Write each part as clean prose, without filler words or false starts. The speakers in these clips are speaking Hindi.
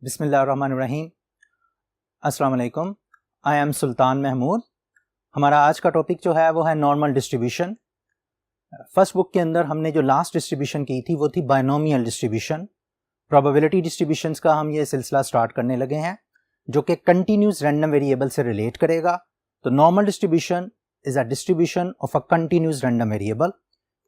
बिस्मिल्लाहिर्रहमानिर्रहीम। अस्सलाम वालेकुम। आई एम सुल्तान महमूद। हमारा आज का टॉपिक जो है वो है नॉर्मल डिस्ट्रीब्यूशन। फर्स्ट बुक के अंदर हमने जो लास्ट डिस्ट्रीब्यूशन की थी वो थी बायनोमियल डिस्ट्रीब्यूशन। प्रोबेबिलिटी डिस्ट्रीब्यूशंस का हम ये सिलसिला स्टार्ट करने लगे हैं जो कि कंटिन्यूस रैंडम वेरिएबल से रिलेट करेगा। तो normal distribution is a distribution of a continuous random variable.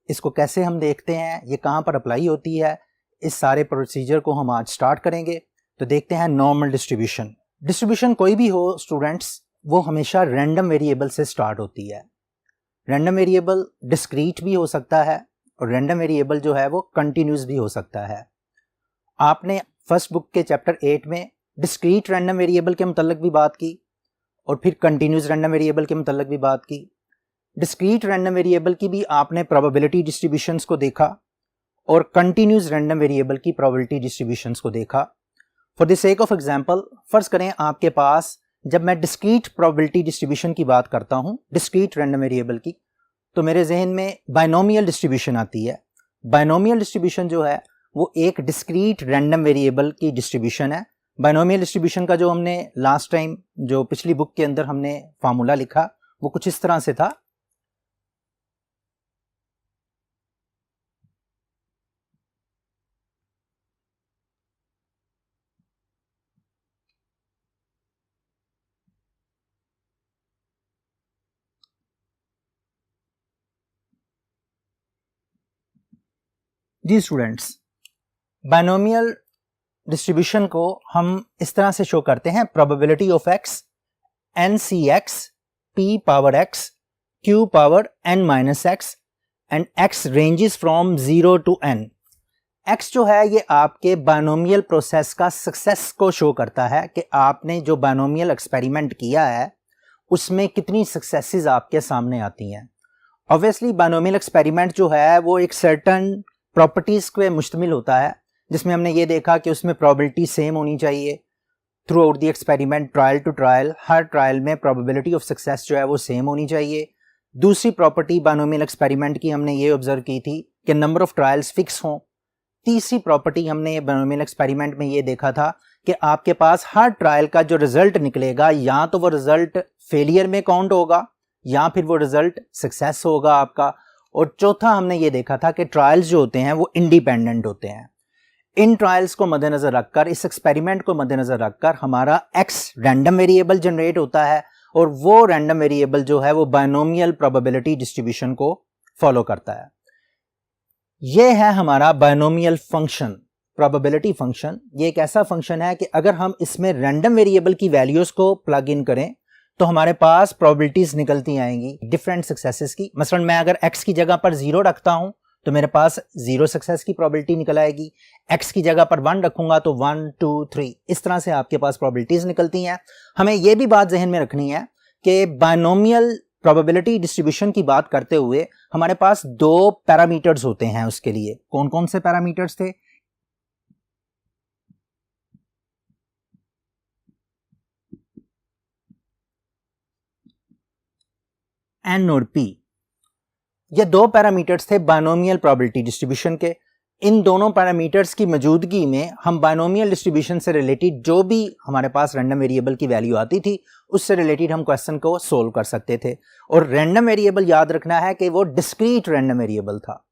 इसको कैसे हम देखते हैं, ये कहाँ पर अप्लाई होती है, इस सारे प्रोसीजर को हम आज स्टार्ट करेंगे। तो देखते हैं नॉर्मल डिस्ट्रीब्यूशन। डिस्ट्रीब्यूशन कोई भी हो स्टूडेंट्स, वो हमेशा रैंडम वेरिएबल से स्टार्ट होती है। रैंडम वेरिएबल डिस्क्रीट भी हो सकता है और रैंडम वेरिएबल जो है वो कंटिन्यूस भी हो सकता है। आपने फर्स्ट बुक के चैप्टर 8 में डिस्क्रीट रैंडम वेरिएबल के मुतल्लिक भी बात की और फिर कंटिन्यूस रैंडम वेरिएबल के मुतल्लिक भी बात की। डिस्क्रीट रैंडम वेरिएबल की भी आपने प्रोबेबिलिटी डिस्ट्रीब्यूशंस को देखा और कंटिन्यूस रैंडम वेरिएबल की प्रोबेबिलिटी डिस्ट्रीब्यूशंस को देखा। For the sake of example, फर्ज करें आपके पास, जब मैं डिस्क्रीट प्रोबेबिलिटी डिस्ट्रीब्यूशन की बात करता हूं, डिस्क्रीट रैंडम वेरिएबल की, तो मेरे जहन में बायनोमियल डिस्ट्रीब्यूशन आती है। बायनोमियल डिस्ट्रीब्यूशन जो है वो एक डिस्क्रीट रैंडम वेरिएबल की डिस्ट्रीब्यूशन है। बायनोमियल डिस्ट्रीब्यूशन का जो हमने लास्ट टाइम जो पिछली बुक के अंदर हमने फार्मूला लिखा वो कुछ इस तरह से था। जी स्टूडेंट्स, बायनोमियल डिस्ट्रीब्यूशन को हम इस तरह से शो करते हैं, probability of X N C X P power X Q power N minus X and X ranges from 0 to n। X जो है ये आपके बायनोमियल प्रोसेस का सक्सेस को शो करता है कि आपने जो बायनोमियल एक्सपेरिमेंट किया है उसमें कितनी सक्सेसेस आपके सामने आती हैं। ऑब्वियसली बायनोमियल एक्सपेरिमेंट जो है वो एक सर्टन प्रॉपर्टीज पे मुश्तमिल होता है, जिसमें हमने ये देखा कि उसमें प्रोबेबिलिटी सेम होनी चाहिए throughout the experiment, trial to trial. हर ट्रायल में प्रोबेबिलिटी ऑफ सक्सेस जो है वो सेम होनी चाहिए। दूसरी प्रॉपर्टी बायनोमियल एक्सपेरिमेंट की हमने ये ऑब्जर्व की थी कि नंबर ऑफ ट्रायल्स फिक्स हों। तीसरी प्रॉपर्टी हमने बायनोमियल एक्सपेरिमेंट में ये देखा था कि आपके पास हर ट्रायल का जो रिजल्ट निकलेगा या तो वो रिजल्ट फेलियर में काउंट होगा या फिर वो रिजल्ट सक्सेस होगा आपका। और चौथा हमने ये देखा था कि ट्रायल्स जो होते हैं वो इंडिपेंडेंट होते हैं। इन ट्रायल्स को मद्देनजर रखकर, इस एक्सपेरिमेंट को मद्देनजर रखकर हमारा एक्स रैंडम वेरिएबल जनरेट होता है और वो रैंडम वेरिएबल जो है वो बायनोमियल प्रोबेबिलिटी डिस्ट्रीब्यूशन को फॉलो करता है। ये है हमारा बायनोमियल फंक्शन, प्रोबेबिलिटी फंक्शन। ये एक ऐसा फंक्शन है कि अगर हम इसमें रैंडम वेरिएबल की वैल्यूज को प्लग इन करें तो हमारे पास प्रोबेबिलिटीज निकलती आएंगी डिफरेंट सक्सेसेस की। मसलन मैं अगर x की जगह पर 0 रखता हूं तो मेरे पास 0 सक्सेस की प्रोबेबिलिटी निकल आएगी। x की जगह पर 1 रखूंगा तो 1 2 3, इस तरह से आपके पास प्रोबेबिलिटीज निकलती हैं। हमें यह भी बात जहन में रखनी है कि बायनोमियल प्रोबेबिलिटी डिस्ट्रीब्यूशन की बात करते हुए हमारे पास दो पैरामीटर्स होते हैं। उसके लिए कौन कौन से पैरामीटर्स थे? एन और पी। ये दो पैरामीटर्स थे बायनोमियल प्रोबेबिलिटी डिस्ट्रीब्यूशन के। इन दोनों पैरामीटर्स की मौजूदगी में हम बायनोमियल डिस्ट्रीब्यूशन से रिलेटेड जो भी हमारे पास रैंडम वेरिएबल की वैल्यू आती थी उससे रिलेटेड हम क्वेश्चन को सोल्व कर सकते थे। और रैंडम वेरिएबल याद रखना है कि वो डिस्क्रीट रैंडम वेरिएबल था।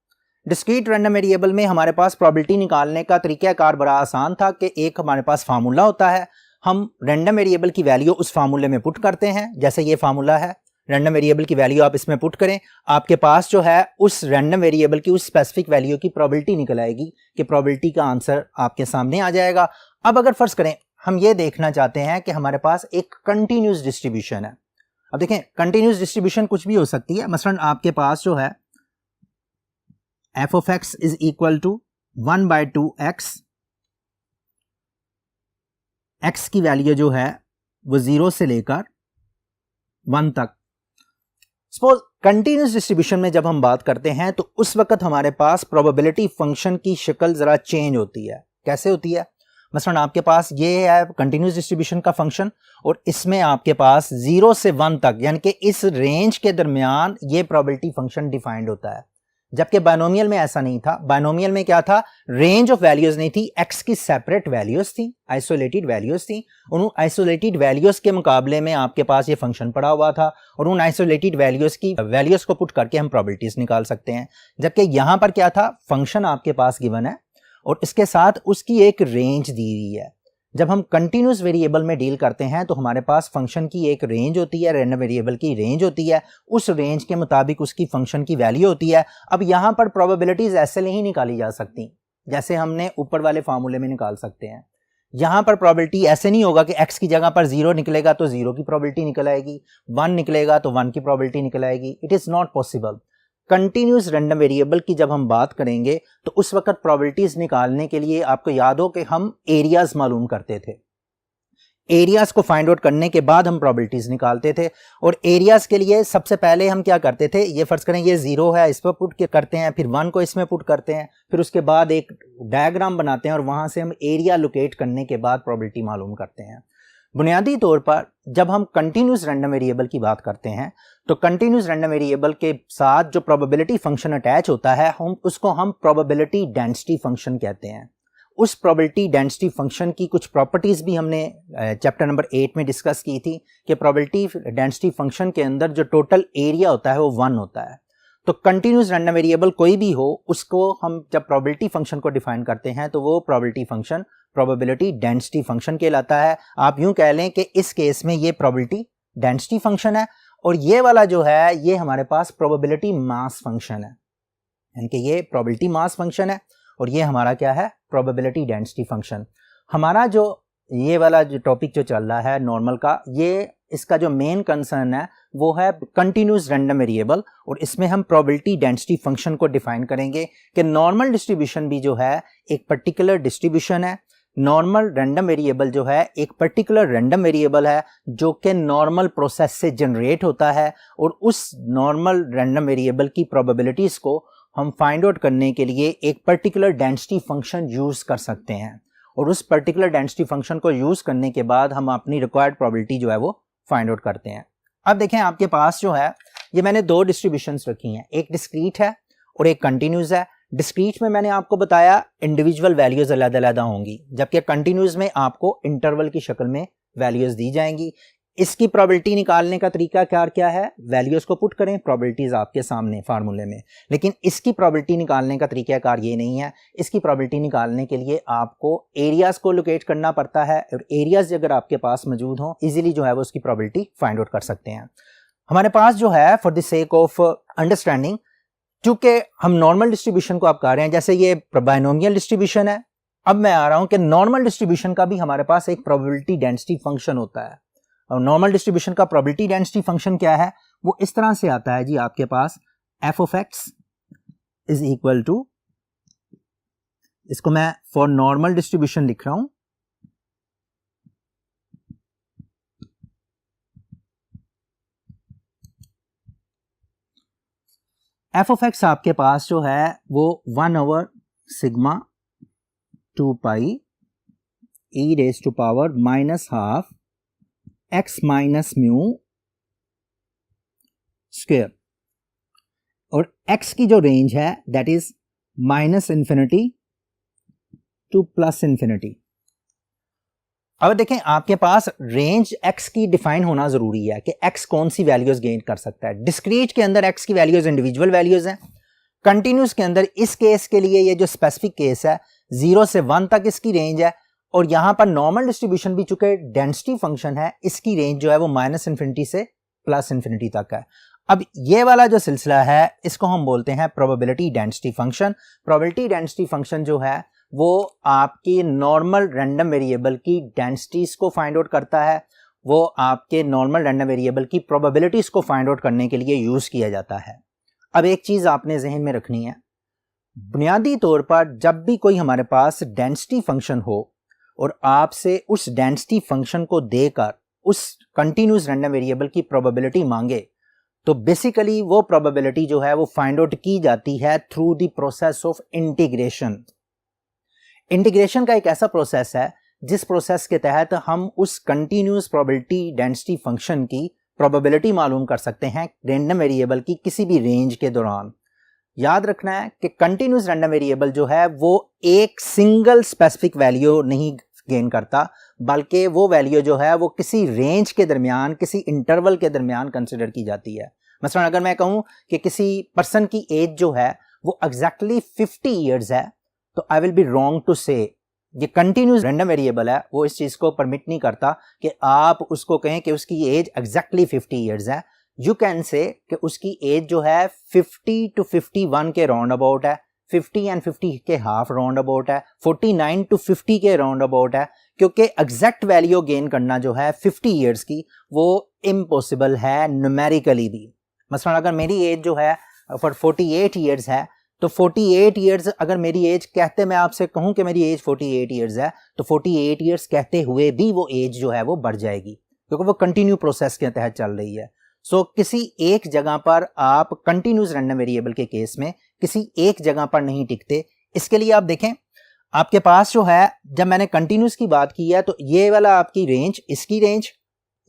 डिस्क्रीट रैंडम वेरिएबल में हमारे पास प्रोबेबिलिटी निकालने का तरीकाकार बड़ा आसान था कि एक हमारे पास फार्मूला होता है, हम रैंडम वेरिएबल की वैल्यू उस फार्मूले में पुट करते हैं। जैसे ये फार्मूला है, रैंडम वेरिएबल की वैल्यू आप इसमें पुट करें, आपके पास जो है उस रैंडम वेरिएबल की उस स्पेसिफिक वैल्यू की प्रोबेबिलिटी निकल आएगी कि प्रोबेबिलिटी का आंसर आपके सामने आ जाएगा। अब अगर फर्ज करें हम ये देखना चाहते हैं कि हमारे पास एक कंटिन्यूस डिस्ट्रीब्यूशन है। अब देखें, कंटिन्यूस डिस्ट्रीब्यूशन कुछ भी हो सकती है। मसलन आपके पास जो है f of x is equal to 1/2x, x की वैल्यू जो है वो 0 से लेकर 1 तक। सपोज कंटिन्यूस डिस्ट्रीब्यूशन में जब हम बात करते हैं तो उस वक्त हमारे पास प्रोबेबिलिटी फंक्शन की शक्ल जरा चेंज होती है। कैसे होती है? मसलन आपके पास ये है कंटिन्यूस डिस्ट्रीब्यूशन का फंक्शन और इसमें आपके पास 0 से 1 तक यानी कि इस रेंज के दरमियान ये प्रोबेबिलिटी फंक्शन डिफाइंड होता है। जबकि बायनोमियल में ऐसा नहीं था। बायनोमियल में क्या था, रेंज ऑफ वैल्यूज नहीं थी, एक्स की सेपरेट वैल्यूज थी, आइसोलेटेड वैल्यूज थी। उन आइसोलेटेड वैल्यूज के मुकाबले में आपके पास ये फंक्शन पड़ा हुआ था और उन आइसोलेटेड वैल्यूज की वैल्यूज को पुट करके हम प्रोबेबिलिटीज निकाल सकते हैं। जबकि यहां पर क्या था, फंक्शन आपके पास गिवन है और इसके साथ उसकी एक रेंज दी हुई है। जब हम कंटिन्यूस वेरिएबल में डील करते हैं तो हमारे पास फंक्शन की एक रेंज होती है, रैंडम वेरिएबल की रेंज होती है, उस रेंज के मुताबिक उसकी फंक्शन की वैल्यू होती है। अब यहां पर प्रोबेबिलिटीज ऐसे नहीं निकाली जा सकती जैसे हमने ऊपर वाले फार्मूले में निकाल सकते हैं। यहां पर प्रोबेबिलिटी ऐसे नहीं होगा कि x की जगह पर 0 निकलेगा तो 0 की प्रोबेबिलिटी निकल आएगी, 1 निकलेगा तो 1 की प्रोबेबिलिटी निकल आएगी। It is not possible. Continuous random variable की जब हम बात करेंगे तो उस वक्त प्रोबेबिलिटीज निकालने के लिए आपको याद हो कि हम एरियाज मालूम करते थे। एरियाज को फाइंड आउट करने के बाद हम प्रोबेबिलिटीज निकालते थे और एरियाज के लिए सबसे पहले हम क्या करते थे, ये फर्ज करें ये 0 है, इस पर पुट करते हैं, फिर 1 को इसमें पुट करते हैं, फिर उसके बाद एक डायग्राम बनाते हैं और वहां से हम एरिया लोकेट करने के बाद प्रोबेबिलिटी मालूम करते हैं। बुनियादी तौर पर जब हम कंटिन्यूस रैंडम वेरिएबल की बात करते हैं तो कंटिन्यूस रैंडम वेरिएबल के साथ जो प्रोबेबिलिटी फंक्शन अटैच होता है उसको हम प्रोबेबिलिटी डेंसिटी फंक्शन कहते हैं। उस प्रोबेबिलिटी डेंसिटी फंक्शन की कुछ प्रॉपर्टीज भी हमने चैप्टर नंबर 8 में डिस्कस की थी कि प्रोबेबिलिटी डेंसिटी फंक्शन के अंदर जो टोटल एरिया होता है वो 1 होता है। तो कंटिन्यूस रैंडम वेरिएबल कोई भी हो उसको हम जब प्रोबेबिलिटी फंक्शन को डिफाइन करते हैं तो वो probability function probability density function कहलाता है। आप यूं कह लें कि इस केस में ये प्रोबेबिलिटी डेंसिटी फंक्शन है और ये वाला जो है ये हमारे पास प्रोबेबिलिटी मास फंक्शन है, यानी कि ये प्रोबेबिलिटी मास फंक्शन है और ये हमारा क्या है, प्रोबेबिलिटी डेंसिटी फंक्शन। हमारा जो ये वाला जो टॉपिक जो चल रहा है नॉर्मल का, ये इसका जो मेन कंसर्न है वो है कंटिन्यूस रैंडम वेरिएबल और इसमें हम प्रोबेबिलिटी डेंसिटी फंक्शन को डिफाइन करेंगे कि नॉर्मल डिस्ट्रीब्यूशन भी जो है एक पर्टिकुलर डिस्ट्रीब्यूशन है। नॉर्मल रैंडम वेरिएबल जो है एक पर्टिकुलर रैंडम वेरिएबल है जो कि नॉर्मल प्रोसेस से जनरेट होता है और उस नॉर्मल रैंडम वेरिएबल की प्रोबेबिलिटीज को हम फाइंड आउट करने के लिए एक पर्टिकुलर डेंसिटी फंक्शन यूज कर सकते हैं और उस पर्टिकुलर डेंसिटी फंक्शन को यूज करने के बाद हम अपनी रिक्वायर्ड प्रोबेबिलिटी जो है वो फाइंड आउट करते हैं। अब देखें आपके पास जो है ये मैंने दो डिस्ट्रीब्यूशंस रखी हैं, एक डिस्क्रीट है और एक कंटिन्यूस है। डिस्क्रीट में मैंने आपको बताया इंडिविजुअल वैल्यूज अलग-अलग होंगी, जबकि कंटिन्यूस में आपको इंटरवल की शक्ल में वैल्यूज दी जाएंगी। इसकी प्रोबेबिलिटी निकालने का तरीका क्या है, वैल्यूज को पुट करें, प्रोबेबिलिटीज आपके सामने फार्मूले में। लेकिन इसकी प्रोबेबिलिटी निकालने का तरीकाकार ये नहीं है। इसकी प्रोबेबिलिटी निकालने के लिए आपको एरियाज को लोकेट करना पड़ता है और एरियाज अगर आपके पास मौजूद हो इजीली जो है वो उसकी प्रोबेबिलिटी फाइंड आउट कर सकते हैं। हमारे पास जो है for the sake of understanding, चूंकि हम नॉर्मल डिस्ट्रीब्यूशन को आप कर रहे हैं, जैसे ये बायनोमियल डिस्ट्रीब्यूशन है, अब मैं आ रहा हूं कि नॉर्मल डिस्ट्रीब्यूशन का भी हमारे पास एक प्रोबेबिलिटी डेंसिटी फंक्शन होता है। और नॉर्मल डिस्ट्रीब्यूशन का प्रोबेबिलिटी डेंसिटी फंक्शन क्या है, वो इस तरह से आता है जी, आपके पास F of X is equal to, इसको मैं फॉर नॉर्मल डिस्ट्रीब्यूशन लिख रहा हूं, एफ ऑफ एक्स आपके पास जो है वो 1 sigma 2 pi E raise to power -12 x minus mu square, और x की जो रेंज है that is -infinity to +infinity. अब देखें आपके पास रेंज x की डिफाइन होना जरूरी है कि x कौन सी वैल्यूज गेन कर सकता है। डिस्क्रीट के अंदर x की वैल्यूज इंडिविजुअल वैल्यूज हैं, कंटिन्यूस के अंदर इस केस के लिए ये जो स्पेसिफिक केस है 0 से 1 तक इसकी रेंज है, और यहां पर नॉर्मल डिस्ट्रीब्यूशन भी चूंकि डेंसिटी फंक्शन है इसकी रेंज जो है वो -इंफिनिटी से +इंफिनिटी तक है। अब ये वाला जो सिलसिला है इसको हम बोलते हैं probability density function. Probability density function जो है वो आपकी नॉर्मल रैंडम वेरिएबल की डेंसिटीज को फाइंड आउट करता है, वो आपके नॉर्मल रैंडम वेरिएबल की प्रोबेबिलिटीज को फाइंड आउट करने के लिए यूज किया जाता है। अब एक चीज आपने जहन में रखनी है, बुनियादी तौर पर जब भी कोई हमारे पास डेंसिटी फंक्शन हो और आपसे उस डेंसिटी फंक्शन को देकर उस कंटिन्यूस रैंडम वेरिएबल की प्रोबेबिलिटी मांगे तो बेसिकली वो प्रोबेबिलिटी जो है वो फाइंड आउट की जाती है through the process of integration. Integration का एक ऐसा प्रोसेस है जिस प्रोसेस के तहत हम उस कंटिन्यूस प्रोबेबिलिटी डेंसिटी फंक्शन की प्रोबेबिलिटी मालूम कर सकते हैं रैंडम वेरिएबल की किसी भी रेंज के दौरान। याद रखना है कि कंटिन्यूस रैंडम वेरिएबल जो है वो एक सिंगल स्पेसिफिक वैल्यू नहीं गेन करता, बल्कि वो वैल्यू जो है वो किसी रेंज के दरमियान, किसी इंटरवल के दरमियान कंसिडर की जाती है। मसलन अगर मैं कहूं कि किसी पर्सन की एज जो है वो एग्जैक्टली 50 ईयर्स है, तो I will be wrong to say ये कंटिन्यूस रैंडम वेरिएबल है, वो इस चीज को परमिट नहीं करता कि आप उसको कहें कि उसकी एज एग्जैक्टली 50 ईयर्स है। यू कैन से कि उसकी एज जो है 50 टू 51 के राउंड अबाउट है, 50 एंड 50 के हाफ राउंड अबाउट है, 49 टू 50 के राउंड अबाउट है, क्योंकि एग्जैक्ट वैल्यू गेन करना जो है 50 ईयर्स की वो इम्पॉसिबल है न्यूमेरिकली भी। मसलन अगर मेरी एज जो है फॉर 48 ईयर्स है, तो 48 ईयर्स अगर मेरी एज कहते मैं आपसे कहूं कि मेरी एज 48 ईयर्स है, तो 48 ईयर्स कहते हुए भी वो एज जो है वो बढ़ जाएगी, क्योंकि वो कंटिन्यू प्रोसेस के तहत चल रही है। सो किसी एक जगह पर आप कंटिन्यूस रैंडम वेरिएबल के केस में किसी एक जगह पर नहीं टिकते। इसके लिए आप देखें, आपके पास जो है, जब मैंने कंटिन्यूस की बात की है, तो ये वाला आपकी रेंज, इसकी रेंज,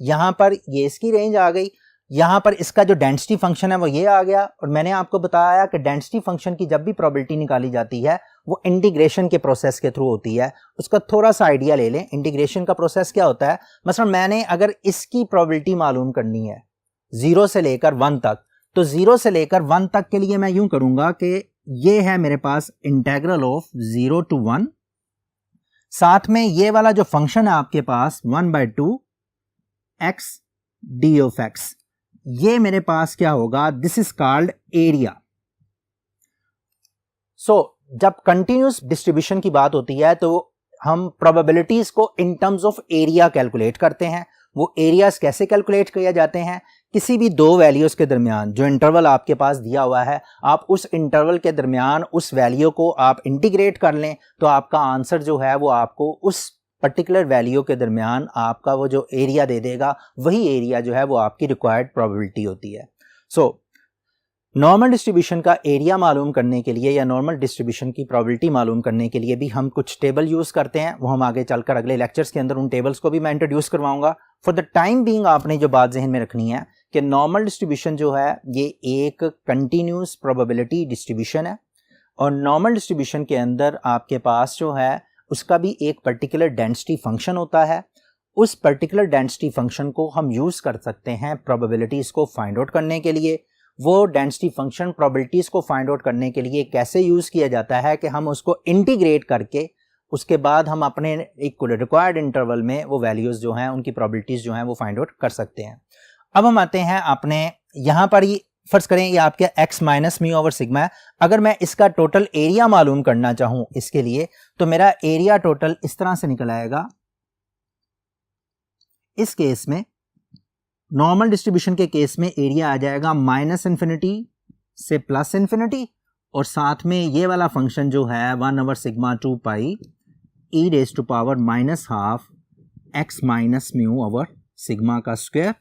यहां पर ये इसकी रेंज आ गई, यहां पर इसका जो डेंसिटी फंक्शन है वो ये आ गया। और मैंने आपको बताया कि डेंसिटी फंक्शन की जब भी प्रोबेबिलिटी निकाली जाती है वो इंटीग्रेशन के प्रोसेस के थ्रू होती है। उसका थोड़ा सा आइडिया ले लें, इंटीग्रेशन का प्रोसेस क्या होता है। मसलन मैंने अगर इसकी प्रोबेबिलिटी मालूम करनी है 0 से लेकर 1 तक, तो 0 से लेकर 1 तक के लिए मैं यूं करूंगा कि ये है मेरे पास इंटेग्रल ऑफ 0 to 1, साथ में ये वाला जो फंक्शन है आपके पास 1/2 x d of x, ये मेरे पास क्या होगा, दिस इज कॉल्ड एरिया। सो जब कंटिन्यूस डिस्ट्रीब्यूशन की बात होती है तो हम प्रोबेबिलिटीज को in terms of area calculate करते हैं। वो एरियाज कैसे कैलकुलेट किए जाते हैं, किसी भी दो वैल्यूज के दरमियान जो इंटरवल आपके पास दिया हुआ है, आप उस इंटरवल के दरमियान उस वैल्यू को आप इंटीग्रेट कर लें, तो आपका आंसर जो है वो आपको उस पर्टिकुलर वैल्यू के दरमियान आपका वो जो एरिया दे देगा, वही एरिया जो है वो आपकी रिक्वायर्ड प्रोबेबिलिटी होती है। सो नॉर्मल डिस्ट्रीब्यूशन का एरिया मालूम करने के लिए या नॉर्मल डिस्ट्रीब्यूशन की प्रोबेबिलिटी मालूम करने के लिए भी हम कुछ टेबल यूज करते हैं, वो हम आगे चलकर अगले लेक्चर्स के अंदर उन टेबल्स को भी मैं इंट्रोड्यूस करवाऊंगा। फॉर द टाइम बीइंग आपने जो बात जहन में रखनी है कि नॉर्मल डिस्ट्रीब्यूशन जो है ये एक कंटिन्यूस प्रोबेबिलिटी डिस्ट्रीब्यूशन है, और नॉर्मल डिस्ट्रीब्यूशन के अंदर आपके पास जो है उसका भी एक पर्टिकुलर डेंसिटी फंक्शन होता है। उस पर्टिकुलर डेंसिटी फंक्शन को हम यूज कर सकते हैं प्रोबेबिलिटीज को फाइंड आउट करने के लिए। वो डेंसिटी फंक्शन प्रोबेबिलिटीज को फाइंड आउट करने के लिए कैसे यूज किया जाता है कि हम उसको इंटीग्रेट करके उसके बाद हम अपने एक रिक्वायर्ड इंटरवल में वो वैल्यूज जो हैं उनकी प्रोबेबिलिटीज जो हैं वो फाइंड आउट कर सकते हैं। अब हम आते हैं अपने यहाँ पर, ये फर्ज करें ये आपके x minus mu over sigma है। अगर मैं इसका टोटल एरिया मालूम करना चाहूं इसके लिए, तो मेरा एरिया टोटल इस तरह से निकल आएगा। इस केस में नॉर्मल डिस्ट्रीब्यूशन के केस में एरिया आ जाएगा -∞ से +∞, और साथ में ये वाला फंक्शन जो है 1/σ 2 पाई e⁻⁻½ x minus mu over sigma का स्क्वायर,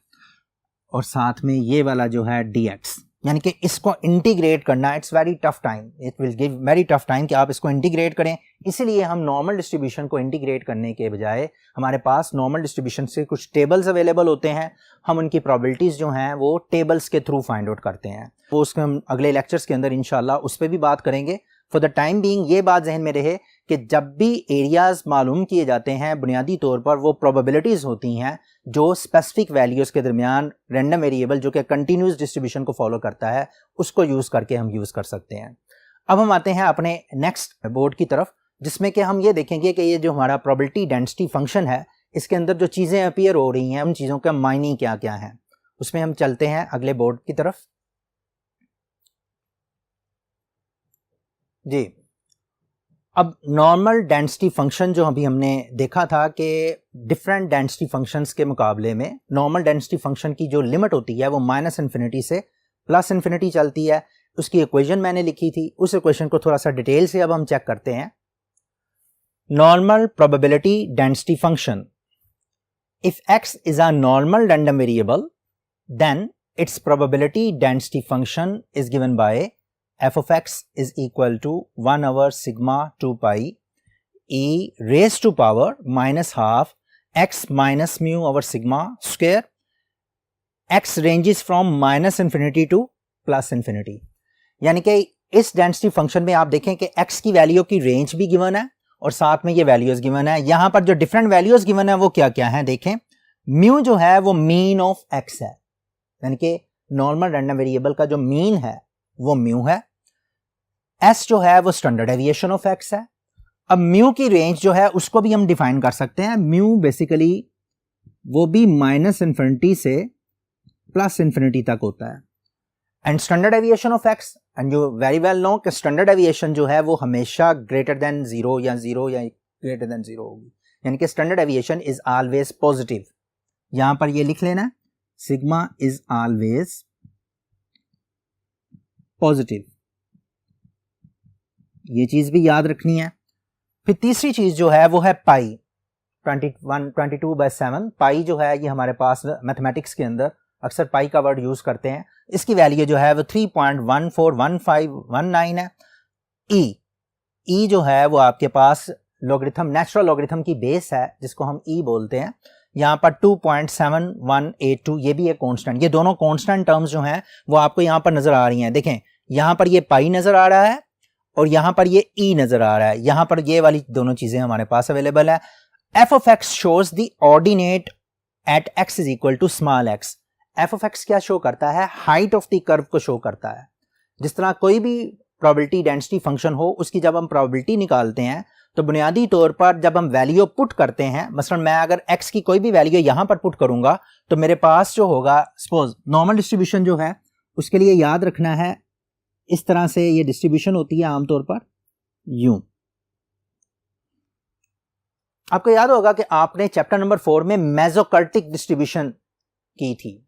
और साथ में ये वाला जो है dx, यानी कि इसको इंटीग्रेट करना it's very tough time, it will give very tough time कि आप इसको इंटीग्रेट करें। इसीलिए हम नॉर्मल डिस्ट्रीब्यूशन को इंटीग्रेट करने के बजाय हमारे पास नॉर्मल डिस्ट्रीब्यूशन से कुछ टेबल्स अवेलेबल होते हैं, हम उनकी प्रोबेबिलिटीज जो हैं वो टेबल्स के थ्रू फाइंड आउट करते हैं। वो उसके हम अगले लेक्चर्स के अंदर इंशाल्लाह उस पर भी बात करेंगे। फॉर द टाइम बीइंग ये बात जहन में रहे कि जब भी एरियाज मालूम किए जाते हैं बुनियादी तौर पर वो प्रोबेबिलिटीज होती हैं जो स्पेसिफिक वैल्यूज के दरमियान रैंडम वेरिएबल जो कि कंटिन्यूस डिस्ट्रीब्यूशन को फॉलो करता है उसको यूज करके हम यूज कर सकते हैं। अब हम आते हैं अपने नेक्स्ट बोर्ड की तरफ, जिसमें कि हम ये देखेंगे कि ये जो हमारा प्रोबेबिलिटी डेंसिटी फंक्शन है इसके अंदर जो चीज़ें अपीयर हो रही हैं उन चीज़ों का मायने क्या क्या है, उसमें हम चलते हैं अगले बोर्ड की तरफ। जी, अब नॉर्मल डेंसिटी फंक्शन जो अभी हमने देखा था कि डिफरेंट डेंसिटी फंक्शंस के मुकाबले में नॉर्मल डेंसिटी फंक्शन की जो लिमिट होती है वो -∞ से +∞ चलती है। उसकी इक्वेशन मैंने लिखी थी, उस इक्वेशन को थोड़ा सा डिटेल से अब हम चेक करते हैं। Normal probability density function, if x is a normal random variable then its probability density function is given by f of x is equal to 1/σ 2 pi e raised to power -½ x minus mu over sigma square. x ranges from -∞ to +∞, यानी कि इस डेंसिटी फंक्शन में आप देखें कि x की वैल्यू की रेंज भी गिवन है और साथ में ये वैल्यूज गिवन है। यहां पर जो डिफरेंट वैल्यूज गिवन है वो क्या क्या है देखें। म्यू जो है वो मीन ऑफ x है, यानी कि नॉर्मल रैंडम वेरिएबल का जो मीन है वो म्यू है। s जो है वो स्टैंडर्ड डेविएशन ऑफ x है। अब म्यू की रेंज जो है उसको भी हम डिफाइन कर सकते हैं। म्यू बेसिकली वो भी -∞ से +∞ तक होता है। And standard deviation of x, and you very well know कि स्टैंडर्ड डेविएशन जो है वो हमेशा ग्रेटर देन 0 या ग्रेटर देन 0 होगी, यानी कि standard deviation is always positive. यहां पर ये लिख लेना, सिग्मा इज ऑलवेज पॉजिटिव, ये चीज भी याद रखनी है। फिर तीसरी चीज जो है वो है पाई, 22/7। पाई जो है ये हमारे पास मैथमेटिक्स के अंदर अक्सर पाई का वर्ड यूज करते हैं। इसकी वैल्यू जो है वो 3.141519 है। ई जो है वो आपके पास लॉगरिथम, नेचुरल लॉगरिथम की बेस है जिसको हम ई बोलते हैं। यहाँ पर 2.7182 ये भी एक कांस्टेंट। ये दोनों कांस्टेंट टर्म्स जो हैं वो आपको यहाँ पर नजर आ रही हैं। देखें यहाँ पर ये पाई नजर आ रहा है और यहाँ पर ये ई नजर आ रहा है। यहाँ पर ये वाली दोनों चीजें हमारे पास अवेलेबल है। f of x shows the ordinate at x is equal to small x। f of x क्या शो करता है? हाइट ऑफ द कर्व को शो करता है। जिस तरह कोई भी प्रोबेबिलिटी डेंसिटी फंक्शन हो उसकी जब हम प्रोबेबिलिटी निकालते हैं तो बुनियादी तौर पर जब हम वैल्यू पुट करते हैं, मसलन मैं अगर x की कोई भी वैल्यू यहां पर पुट करूंगा तो मेरे पास जो होगा, सपोज नॉर्मल डिस्ट्रीब्यूशन जो है उसके लिए याद रखना है इस तरह से ये डिस्ट्रीब्यूशन होती है आमतौर पर यूं। आपको याद होगा कि आपने चैप्टर नंबर 4 में मेसोकर्टिक डिस्ट्रीब्यूशन की थी।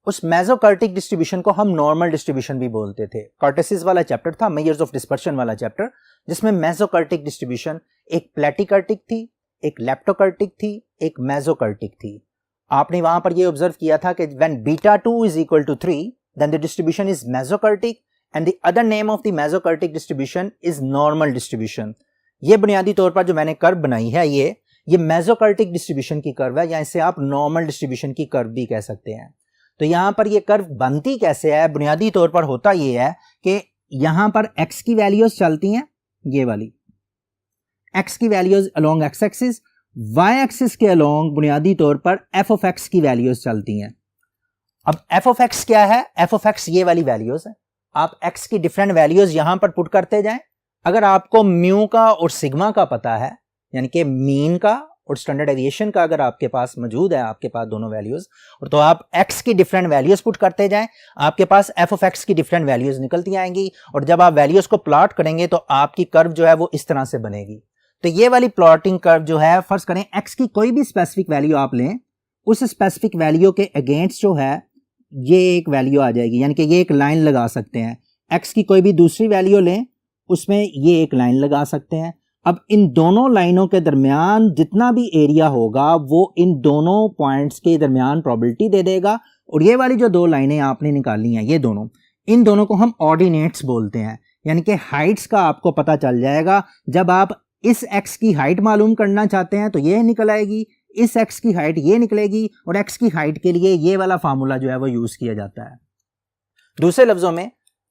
उस मेसोकर्टिक डिस्ट्रीब्यूशन को हम नॉर्मल डिस्ट्रीब्यूशन भी बोलते थे। कार्टेसिस वाला चैप्टर था, मेजर्स ऑफ डिस्पर्शन वाला चैप्टर, जिसमें मेसोकर्टिक डिस्ट्रीब्यूशन एक प्लेटिकर्टिक थी, एक लेप्टोकर्टिक थी, एक मेसोकर्टिक थी। आपने वहां पर यह ऑब्जर्व किया था कि when β2 is equal to 3 then the distribution is mesokurtic and the other name of the mesokurtic distribution is normal distribution। ये बुनियादी तौर पर जो मैंने कर्व बनाई है ये मेसोकर्टिक डिस्ट्रीब्यूशन की कर्व है, या इसे आप नॉर्मल डिस्ट्रीब्यूशन की कर्व भी कह सकते हैं। तो यहां पर ये कर्व बनती कैसे है? बुनियादी तौर पर होता ये है कि यहां पर x की वैल्यूज चलती हैं, ये वाली x की values along x axis, y axis के अलोंग बुनियादी तौर पर f ऑफ x की वैल्यूज चलती हैं। अब f ऑफ x क्या है? f ऑफ x ये वाली वैल्यूज है। आप x की डिफरेंट वैल्यूज यहां पर पुट करते जाएं। अगर आपको म्यू का और सिग्मा का पता है, यानी कि मीन का और स्टैंडर्ड डेविएशन का अगर आपके पास मौजूद है, आपके पास दोनों वैल्यूज, और तो आप x की डिफरेंट वैल्यूज पुट करते जाएं, आपके पास f ऑफ x की डिफरेंट वैल्यूज निकलती आएंगी। और जब आप वैल्यूज को प्लॉट करेंगे तो आपकी कर्व जो है वो इस तरह से बनेगी। तो ये वाली प्लॉटिंग कर्व जो है, फर्ज करें x की कोई भी स्पेसिफिक वैल्यू आप लें, उस स्पेसिफिक वैल्यू के अगेंस्ट जो है ये एक वैल्यू आ जाएगी, यानी कि ये एक लाइन लगा सकते हैं। x की कोई भी दूसरी वैल्यू लें, उसमें ये एक लाइन लगा सकते हैं। अब इन दोनों लाइनों के दरमियान जितना भी एरिया होगा वो इन दोनों पॉइंट्स के दरमियान प्रोबेबिलिटी दे देगा। और ये वाली जो दो लाइनें आपने निकाली हैं, ये दोनों, इन दोनों को हम ऑर्डिनेट्स बोलते हैं, यानी कि हाइट्स का आपको पता चल जाएगा। जब आप इस x की हाइट मालूम करना चाहते हैं तो ये निकल आएगी, इस x की हाइट ये निकलेगी, और x की हाइट के लिए ये वाला फार्मूला जो है वो यूज किया जाता है। दूसरे लफ्जों में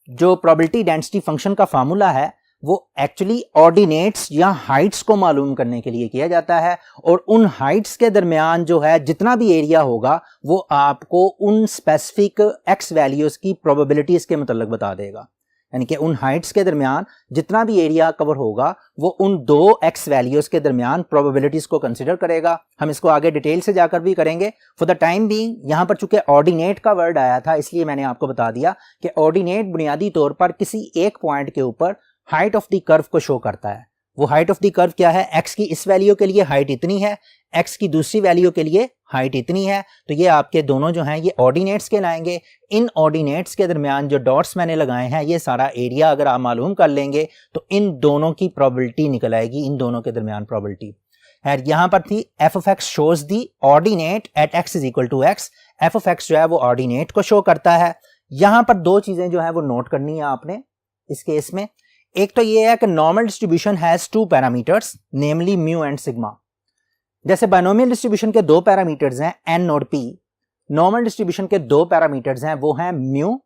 जो प्रोबेबिलिटी डेंसिटी फंक्शन का फार्मूला है वो एक्चुअली ऑर्डिनेट्स या हाइट्स को मालूम करने के लिए किया जाता है, और उन हाइट्स के दरमियान जो है जितना भी एरिया होगा वो आपको उन स्पेसिफिक x वैल्यूज की प्रोबेबिलिटीज के मतलब बता देगा। यानी कि उन हाइट्स के दरमियान जितना भी एरिया कवर होगा वो उन दो x वैल्यूज के दरमियान प्रोबेबिलिटीज को कंसीडर करेगा। हम इसको आगे डिटेल से जाकर भी करेंगे। फॉर द टाइम बीइंग यहां पर चूंकि ऑर्डिनेट का वर्ड आया था इसलिए मैंने आपको बता दिया कि ऑर्डिनेट बुनियादी तौर पर किसी एक पॉइंट के ऊपर हाइट ऑफ द कर्व को शो करता है। वो हाइट ऑफ द कर्व क्या है? x की इस वैल्यू के लिए हाइट इतनी है, x की दूसरी वैल्यू के लिए हाइट इतनी है। तो ये आपके दोनों जो हैं ये ऑर्डिनेट्स कहलाएंगे। इन ऑर्डिनेट्स के दरमियान जो डॉट्स मैंने लगाए हैं ये सारा एरिया अगर आप मालूम कर लेंगे तो इन दोनों की प्रोबेबिलिटी निकल आएगी, इन दोनों के दरमियान प्रोबेबिलिटी है। यहां पर थी f of x shows the ordinate at x is equal to x। f of x जो है वो ऑर्डिनेट को शो करता है। यहां पर दो चीजें जो है वो नोट करनी है आपने इस केस में। एक तो ये है कि normal distribution has two parameters, namely mu and sigma. जैसे बायनोमियल डिस्ट्रीब्यूशन के दो पैरामीटर्स हैं n और p, नॉर्मल डिस्ट्रीब्यूशन के दो पैरामीटर्स हैं वो हैं mu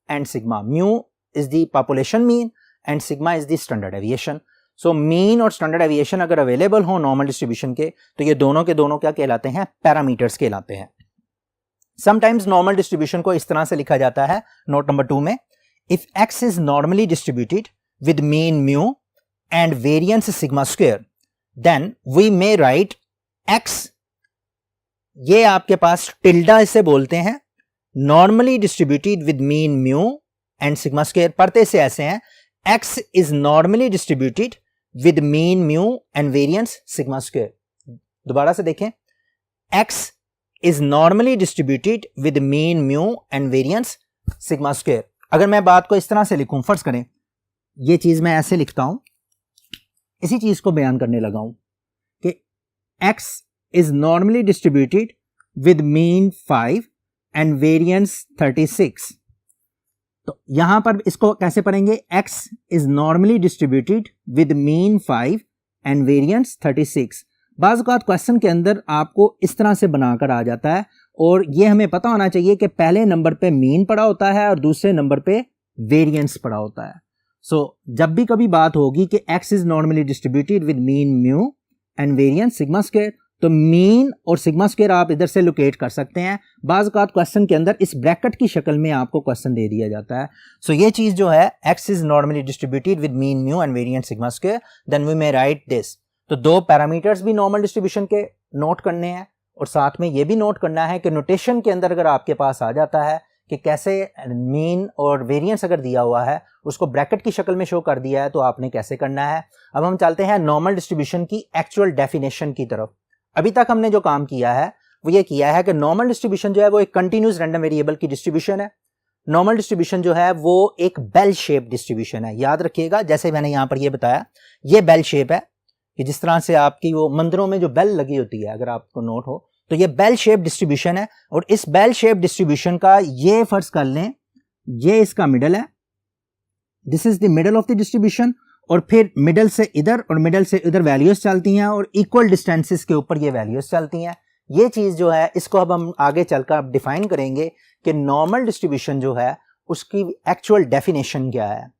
and sigma. Mu is the population mean and sigma is the standard deviation. So mean और स्टैंडर्ड डेविएशन अगर अवेलेबल हो नॉर्मल डिस्ट्रीब्यूशन के, तो ये दोनों के दोनों क्या कहलाते हैं, पैरामीटर्स कहलाते हैं। समटाइम्स नॉर्मल डिस्ट्रीब्यूशन को इस तरह से लिखा जाता है नोट नंबर 2 में, if x is normally distributed with mean mu and variance sigma square, then we may write x, ये आपके पास टिल्डा इसे बोलते हैं, normally distributed with mean mu and sigma square. पढ़ते से ऐसे हैं, x is normally distributed with mean mu and variance sigma square. दोबारा से देखें, x is normally distributed with mean mu and variance sigma square. अगर मैं बात को इस तरह से लिखूं, फर्ज करें ये चीज मैं ऐसे लिखता हूं, इसी चीज को बयान करने लगा हूं कि x is normally distributed with mean 5 and variance 36। तो यहां पर इसको कैसे पढ़ेंगे, x is normally distributed with mean 5 and variance 36। बाज़ औक़ात क्वेश्चन के अंदर आपको इस तरह से बनाकर आ जाता है, और ये हमें पता होना चाहिए कि पहले नंबर पे मीन पड़ा होता है और दूसरे नंबर पे वेरिएंस पड़ा होता है। सो जब भी कभी बात होगी कि x is normally distributed with mean mu and variance sigma square, तो मीन और सिग्मा स्क्वायर आप इधर से लोकेट कर सकते हैं। बाज़ औक़ात क्वेश्चन के अंदर इस ब्रैकेट की शक्ल में आपको क्वेश्चन दे दिया जाता है। सो ये चीज जो है, x is normally distributed with mean mu and variance sigma square, then we may write this. तो दो पैरामीटर्स भी नॉर्मल डिस्ट्रीब्यूशन के नोट करने हैं, और साथ में ये भी नोट करना है कि नोटेशन के अंदर अगर आपके पास आ जाता है कि कैसे मीन और वेरिएंस अगर दिया हुआ है उसको ब्रैकेट की शक्ल में शो कर दिया है, तो आपने कैसे करना है। अब हम चलते हैं नॉर्मल डिस्ट्रीब्यूशन की एक्चुअल डेफिनेशन की तरफ। अभी तक हमने जो काम किया है वो ये किया है कि नॉर्मल डिस्ट्रीब्यूशन जो है वो एक कंटिन्यूस रैंडम वेरिएबल की डिस्ट्रीब्यूशन है। नॉर्मल डिस्ट्रीब्यूशन जो है वो एक बेल शेप डिस्ट्रीब्यूशन है। याद रखिएगा, जैसे मैंने यहां पर ये बताया, ये बेल शेप है कि जिस तरह से आपकी वो मंदिरों में जो बेल लगी होती है, अगर आपको नोट हो, तो ये बेल शेप डिस्ट्रीब्यूशन है। और इस बेल शेप डिस्ट्रीब्यूशन का ये फर्ज कर लें, ये इसका मिडल है, this is the middle of the distribution, और फिर मिडल से इधर और मिडल से इधर वैल्यूज चलती हैं, और इक्वल डिस्टेंसेस के ऊपर ये वैल्यूज चलती हैं। ये चीज जो है, इसको अब हम आगे चलकर अब डिफाइन करेंगे कि नॉर्मल डिस्ट्रीब्यूशन जो है उसकी एक्चुअल डेफिनेशन क्या है।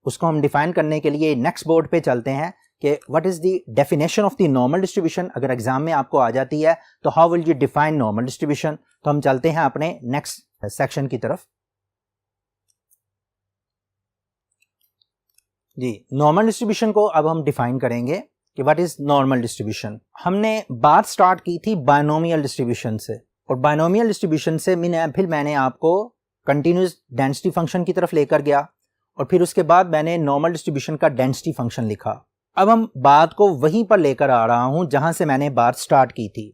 उसको हम डिफाइन करने के लिए नेक्स्ट बोर्ड पे चलते हैं कि what is the definition of the normal distribution. अगर एग्जाम में आपको आ जाती है तो how will you define normal distribution. तो हम चलते हैं अपने नेक्स्ट सेक्शन की तरफ। जी, नॉर्मल डिस्ट्रीब्यूशन को अब हम डिफाइन करेंगे कि व्हाट इज नॉर्मल डिस्ट्रीब्यूशन। हमने बात स्टार्ट की थी बायनोमियल डिस्ट्रीब्यूशन से, और बायनोमियल डिस्ट्रीब्यूशन से फिर मैंने आपको कंटिन्यूस डेंसिटी फंक्शन की तरफ लेकर गया, और फिर उसके बाद मैंने नॉर्मल डिस्ट्रीब्यूशन का डेंसिटी फंक्शन लिखा। अब हम बात को वहीं पर लेकर आ रहा हूं जहां से मैंने बात स्टार्ट की थी।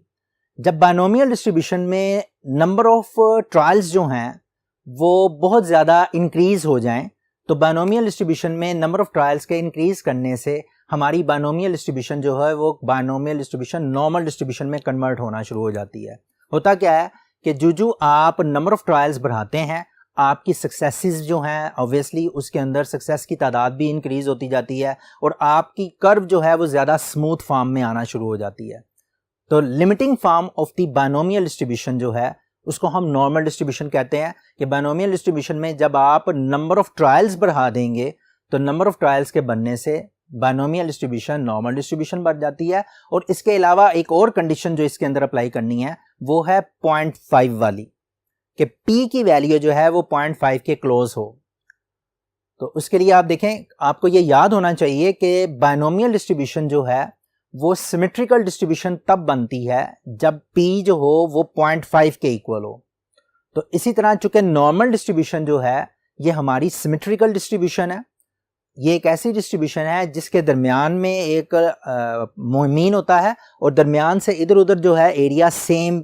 जब बायनोमियल डिस्ट्रीब्यूशन में नंबर ऑफ ट्रायल्स जो हैं वो बहुत ज़्यादा इंक्रीज हो जाएं, तो बायनोमियल डिस्ट्रीब्यूशन में नंबर ऑफ ट्रायल्स के इंक्रीज करने से हमारी बायनोमियल डिस्ट्रीब्यूशन जो है वो बायनोमियल डिस्ट्रीब्यूशन नॉर्मल डिस्ट्रीब्यूशन में कन्वर्ट होना शुरू हो जाती है। होता क्या है कि जो आप नंबर ऑफ ट्रायल्स बढ़ाते हैं, आपकी सक्सेसेस जो हैं ऑब्वियसली उसके अंदर सक्सेस की तादाद भी इंक्रीज होती जाती है, और आपकी कर्व जो है वो ज़्यादा स्मूथ फॉर्म में आना शुरू हो जाती है। तो limiting form of the binomial distribution जो है उसको हम नॉर्मल डिस्ट्रीब्यूशन कहते हैं। कि बायनोमियल डिस्ट्रीब्यूशन में जब आप नंबर ऑफ ट्रायल्स बढ़ा देंगे तो नंबर ऑफ ट्रायल्स के बनने से बायनोमियल डिस्ट्रीब्यूशन नॉर्मल डिस्ट्रीब्यूशन बढ़ जाती है। और इसके अलावा एक और कंडीशन जो इसके अंदर अप्लाई करनी है वो है 0.5 वाली, कि P की वैल्यू जो है वो 0.5 के क्लोज हो। तो उसके लिए आप देखें, आपको ये याद होना चाहिए कि बायनोमियल डिस्ट्रीब्यूशन जो है वो सिमेट्रिकल डिस्ट्रीब्यूशन तब बनती है जब P जो हो वो 0.5 के इक्वल हो। तो इसी तरह चूंकि नॉर्मल डिस्ट्रीब्यूशन जो है ये हमारी सिमेट्रिकल डिस्ट्रीब्यूशन है, ये एक ऐसी डिस्ट्रीब्यूशन है जिसके दरमियान में एक मीन होता है, और दरमियान से इधर उधर जो है एरिया सेम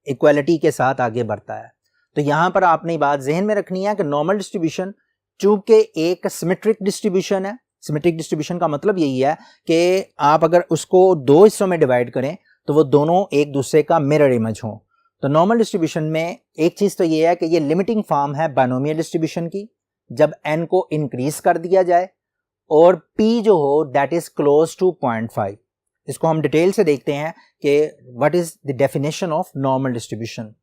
इक्वालिटी के साथ आगे बढ़ता है। तो यहां पर आपने बात जहन में रखनी है कि नॉर्मल डिस्ट्रीब्यूशन चूंकि एक सिमेट्रिक डिस्ट्रीब्यूशन है। सिमेट्रिक डिस्ट्रीब्यूशन का मतलब यही है कि आप अगर उसको दो हिस्सों में डिवाइड करें तो वो दोनों एक दूसरे का मिरर इमेज हो। तो नॉर्मल डिस्ट्रीब्यूशन में एक चीज तो ये है कि ये लिमिटिंग फॉर्म है बायनोमियल डिस्ट्रीब्यूशन की, जब n को इंक्रीज कर दिया जाए और p जो हो दैट इज क्लोज टू 0.5। इसको हम डिटेल से देखते हैं कि what is the definition of normal distribution.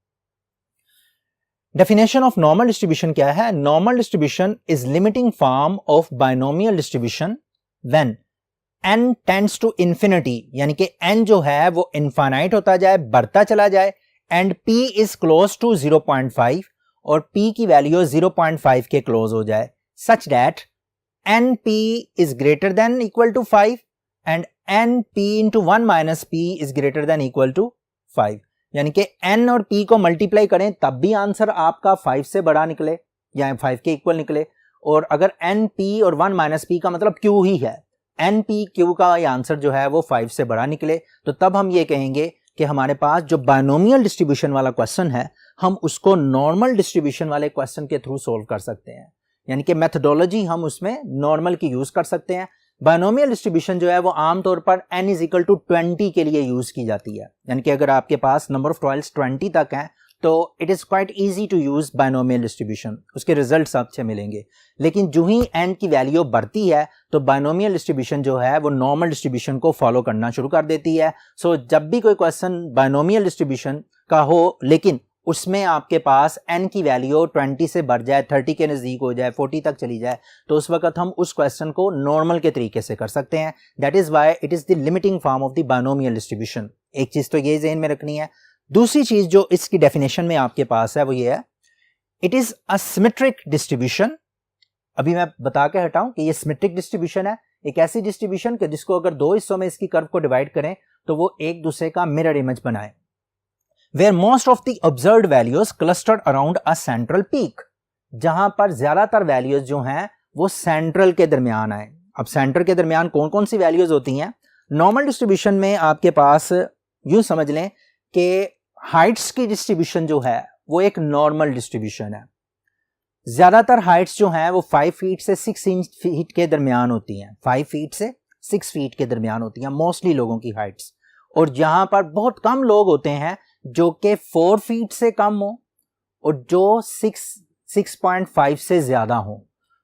Definition of normal distribution क्या है? Normal distribution is limiting form of binomial distribution when n tends to infinity, यानी कि n जो है वो इनफाइनाइट होता जाए, बढ़ता चला जाए, and p is close to 0.5 और p की वैल्यू 0.5 के क्लोज हो जाए, such that np is greater than equal to 5 and np into 1 minus p is greater than equal to 5, यानी कि n और p को मल्टीप्लाई करें तब भी आंसर आपका 5 से बड़ा निकले या 5 के इक्वल निकले, और अगर np और 1 माइनस p का मतलब q ही है, np q का ये आंसर जो है वो 5 से बड़ा निकले, तो तब हम ये कहेंगे कि हमारे पास जो बायनोमियल डिस्ट्रीब्यूशन वाला क्वेश्चन है हम उसको नॉर्मल डिस्ट्रीब्यूशन वाले क्वेश्चन के थ्रू सोल्व कर सकते हैं, यानी कि मेथडोलॉजी हम उसमें नॉर्मल की यूज कर सकते हैं। बायनोमियल डिस्ट्रीब्यूशन जो है वो आमतौर पर n इज इक्वल टू 20 के लिए यूज की जाती है, यानी कि अगर आपके पास नंबर ऑफ ट्रायल्स 20 तक हैं तो it is quite easy to use binomial distribution, उसके रिजल्ट्स अच्छे मिलेंगे। लेकिन जो ही n की वैल्यू बढ़ती है तो बायनोमियल डिस्ट्रीब्यूशन जो है वो नॉर्मल डिस्ट्रीब्यूशन को फॉलो करना शुरू कर देती है। सो जब भी कोई क्वेश्चन बायनोमियल डिस्ट्रीब्यूशन का हो लेकिन उसमें आपके पास n की वैल्यू 20 से बढ़ जाए, 30 के नज़दीक हो जाए, 40 तक चली जाए, तो उस वक्त हम उस क्वेश्चन को नॉर्मल के तरीके से कर सकते हैं। That is why it is the limiting form of the binomial distribution. एक चीज तो ये ज़हन में रखनी है। दूसरी चीज जो इसकी डेफिनेशन में आपके पास है वो ये है, it is a symmetric distribution. अभी मैं बता के हटाऊं कि ये सिमेट्रिक डिस्ट्रीब्यूशन है, एक ऐसी डिस्ट्रीब्यूशन कि जिसको अगर दो हिस्सों में इसकी कर्व को डिवाइड करें तो वो एक दूसरे का मिरर इमेज बनाए, where most of the observed values clustered around a central peak, जहां पर ज्यादातर वैल्यूज जो हैं वो सेंट्रल के दरमियान आए। अब सेंटर के दरमियान कौन कौन सी वैल्यूज होती हैं? नॉर्मल डिस्ट्रीब्यूशन में आपके पास यूं समझ लें कि हाइट्स की डिस्ट्रीब्यूशन जो है वो एक नॉर्मल डिस्ट्रीब्यूशन है। ज्यादातर हाइट्स जो हैं वो 5 फीट से 6 फीट के दरमियान होती हैं, 5 फीट से 6 फीट के दरमियान होती हैं मोस्टली लोगों की हाइट्स, और जहां पर बहुत कम लोग होते हैं जो कि 4 फीट से कम हो और जो 6.5 से ज्यादा हो।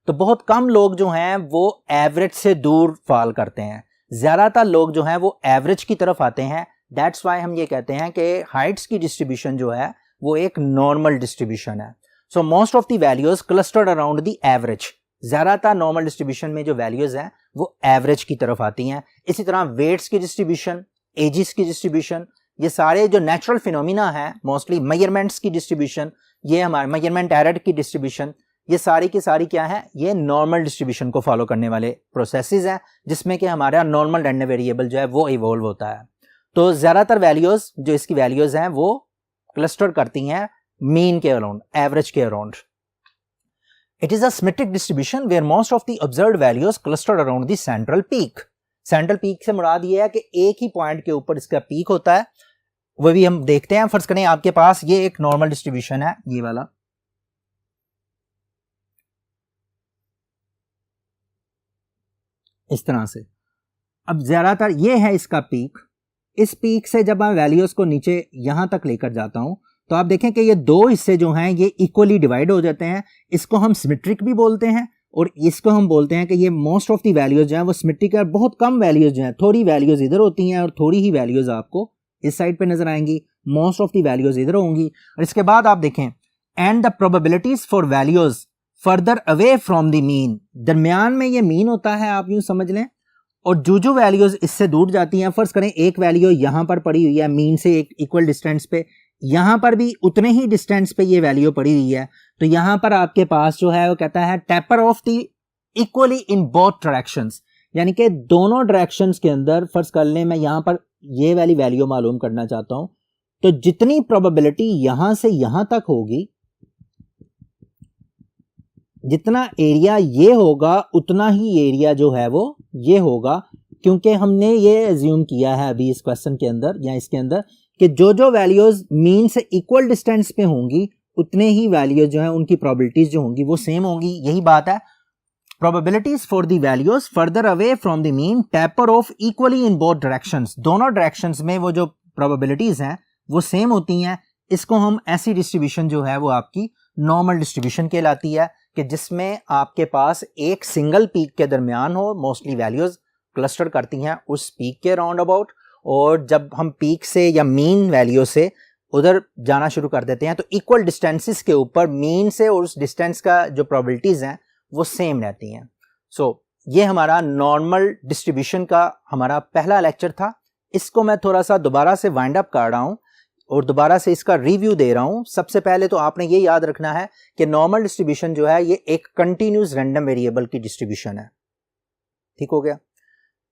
तो बहुत कम लोग जो हैं वो एवरेज से दूर फॉल करते हैं, ज्यादातर लोग जो हैं वो एवरेज की तरफ आते हैं। दैट्स वाई हम ये कहते हैं कि हाइट्स की डिस्ट्रीब्यूशन जो है वो एक नॉर्मल डिस्ट्रीब्यूशन है। So most of the values clustered around the average, ज्यादातर नॉर्मल डिस्ट्रीब्यूशन में जो वैल्यूज हैं वो एवरेज की तरफ आती हैं। इसी तरह वेट्स की डिस्ट्रीब्यूशन, एजिस की डिस्ट्रीब्यूशन, ये सारे जो नेचुरल फिनोमिना है, मोस्टली मेजरमेंट्स की डिस्ट्रीब्यूशन, ये हमारे मेजरमेंट एरर की डिस्ट्रीब्यूशन, ये सारी की सारी क्या है? ये नॉर्मल डिस्ट्रीब्यूशन को फॉलो करने वाले प्रोसेसेस हैं जिसमें कि हमारा नॉर्मल रैंडम वेरिएबल जो है वो इवॉल्व होता है। तो ज्यादातर वैल्यूज जो इसकी वैल्यूज हैं वो क्लस्टर करती हैं मीन के अराउंड, एवरेज के around. It is a symmetric distribution where most of the observed values clustered around the central peak. Central peak से मुराद ये है कि एक ही पॉइंट के ऊपर इसका पीक होता है, वो भी हम देखते हैं। फर्ज करें आपके पास ये एक नॉर्मल डिस्ट्रीब्यूशन है, ये वाला, इस तरह से। अब ज्यादातर ये है इसका पीक, इस पीक से जब मैं वैल्यूज को नीचे यहां तक लेकर जाता हूं तो आप देखें कि ये दो हिस्से जो हैं ये इक्वली डिवाइड हो जाते हैं। इसको हम सिमेट्रिक भी बोलते हैं और इसको हम बोलते हैं कि ये मोस्ट ऑफ दी वैल्यूज जो है वो सिमेट्रिक है। बहुत कम वैल्यूज जो हैं, थोड़ी वैल्यूज इधर होती हैं और थोड़ी ही वैल्यूज आपको इस साइड पे नजर आएंगी, मोस्ट ऑफ दी वैल्यूज इधर होंगी। और इसके बाद आप देखें, and the probabilities for values further away from the mean, दरमियान में ये मीन होता है, आप यूं समझ लें। और जो वैल्यूज इससे दूर जाती हैं, फर्ज करें एक वैल्यू यहां पर पड़ी हुई है मीन से एक इक्वल डिस्टेंस पे, यहां पर भी उतने ही डिस्टेंस पे ये वैल्यू पड़ी हुई है, तो यहां पर आपके पास जो है वो कहता है taper of the equally in both directions, यानी कि दोनों डायरेक्शंस के अंदर। फर्ज कर लें मैं यहां पर ये वाली वैल्यू मालूम करना चाहता हूं, तो जितनी प्रोबेबिलिटी यहां से यहां तक होगी, जितना एरिया ये होगा उतना ही एरिया जो है वो ये होगा, क्योंकि हमने ये अज्यूम किया है अभी इस क्वेश्चन के अंदर या इसके अंदर कि जो वैल्यूज मीन से इक्वल डिस्टेंस पे होंगी उतने ही वैल्यूज जो है उनकी प्रोबेबिलिटीज जो होंगी वो सेम होंगी। यही बात है, probabilities for the values further away from the mean taper of equally in both directions, दोनों डायरेक्शंस में वो जो प्रोबेबिलिटीज हैं वो सेम होती हैं। इसको हम ऐसी डिस्ट्रीब्यूशन जो है वो आपकी नॉर्मल डिस्ट्रीब्यूशन कहलाती है कि जिसमें आपके पास एक सिंगल पीक के दरमियान हो, मोस्टली वैल्यूज क्लस्टर करती हैं उस पीक के राउंड अबाउट, और जब हम पीक से या मीन वैल्यू से उधर जाना शुरू कर देते हैं तो इक्वल डिस्टेंसेस के ऊपर मीन से और उस डिस्टेंस का जो प्रोबेबिलिटीज़ हैं वो सेम रहती हैं। सो ये हमारा नॉर्मल डिस्ट्रीब्यूशन का हमारा पहला लेक्चर था। इसको मैं थोड़ा सा दोबारा से वाइंड अप कर रहा हूँ और दोबारा से इसका रिव्यू दे रहा हूँ। सबसे पहले तो आपने ये याद रखना है कि नॉर्मल डिस्ट्रीब्यूशन जो है ये एक कंटिन्यूस रैंडम वेरिएबल की डिस्ट्रीब्यूशन है। ठीक हो गया।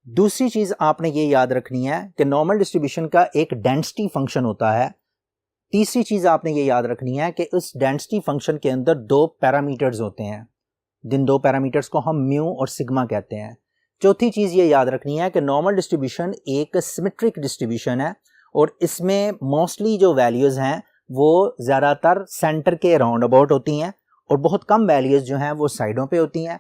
दूसरी चीज आपने ये याद रखनी है कि नॉर्मल डिस्ट्रीब्यूशन का एक डेंसिटी फंक्शन होता है। तीसरी चीज आपने ये याद रखनी है कि उस डेंसिटी फंक्शन के अंदर दो पैरामीटर्स होते हैं, जिन दो पैरामीटर्स को हम म्यू और सिग्मा कहते हैं। चौथी चीज ये याद रखनी है कि नॉर्मल डिस्ट्रीब्यूशन एक सिमेट्रिक डिस्ट्रीब्यूशन है और इसमें मोस्टली जो वैल्यूज हैं वो ज़्यादातर सेंटर के राउंड अबाउट होती हैं और बहुत कम वैल्यूज जो हैं वो साइडों पे होती हैं।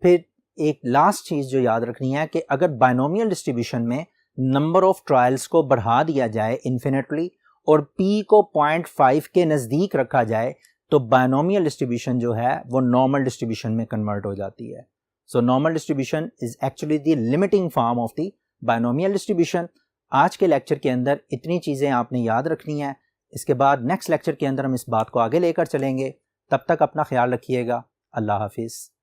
फिर एक लास्ट चीज़ जो याद रखनी है कि अगर बाइनोमियल डिस्ट्रीब्यूशन में नंबर ऑफ ट्रायल्स को बढ़ा दिया जाए इन्फिनिटली और p को 0.5 के नज़दीक रखा जाए तो बाइनोमियल डिस्ट्रीब्यूशन जो है वो नॉर्मल डिस्ट्रीब्यूशन में कन्वर्ट हो जाती है। So normal distribution is actually the limiting form of the binomial distribution. आज के लेक्चर के अंदर इतनी चीज़ें आपने याद रखनी है। इसके बाद नेक्स्ट लेक्चर के अंदर हम इस बात को आगे लेकर चलेंगे। तब तक अपना ख्याल रखिएगा। अल्लाह हाफिज़।